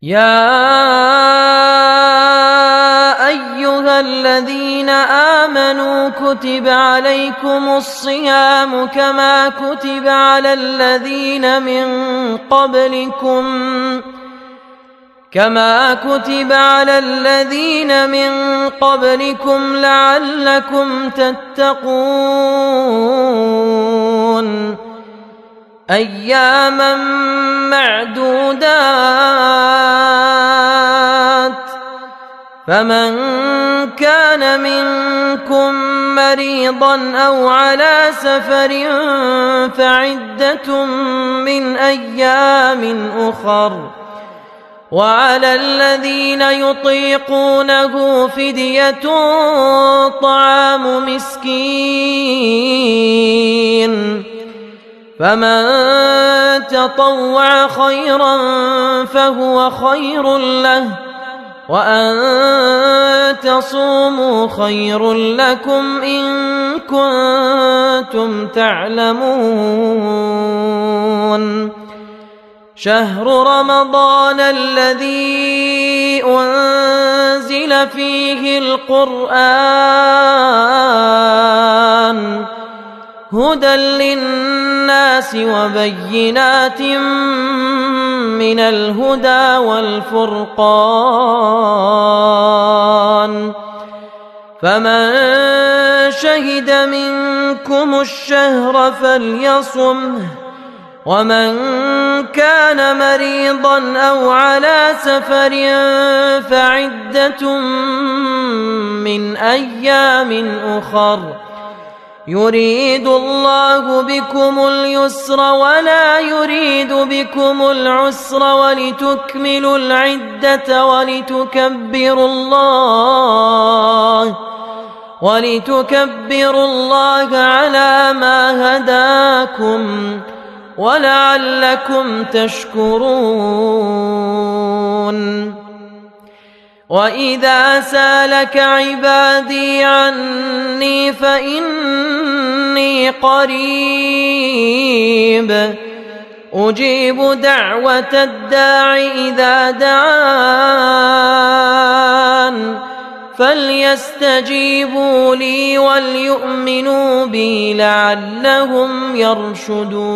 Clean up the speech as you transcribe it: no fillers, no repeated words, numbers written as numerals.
يا أيها الذين آمنوا كتب عليكم الصيام كما كتب على الذين من قبلكم لعلكم تتقون أياما معدودات فمن كان منكم مريضا أو على سفر فعدة من أيام أخر وعلى الذين يطيقونه فدية طعام مسكين فمن تطوع خيرا فهو خير له وأن تصوموا خير لكم إن كنتم تعلمون شهر رمضان الذي أنزل فيه القرآن هدى للناس وبينات من الهدى والفرقان فمن شهد منكم الشهر فليصمه ومن كان مريضا أو على سفر فعدة من أيام أخر يريد الله بكم اليسر ولا يريد بكم العسر ولتكملوا العدة ولتكبروا الله على ما هداكم ولعلكم تشكرون وإذا سالك عبادي عني فإني قريب أجيب دعوة الداع إذا دعان فليستجيبوا لي وليؤمنوا بي لعلهم يرشدون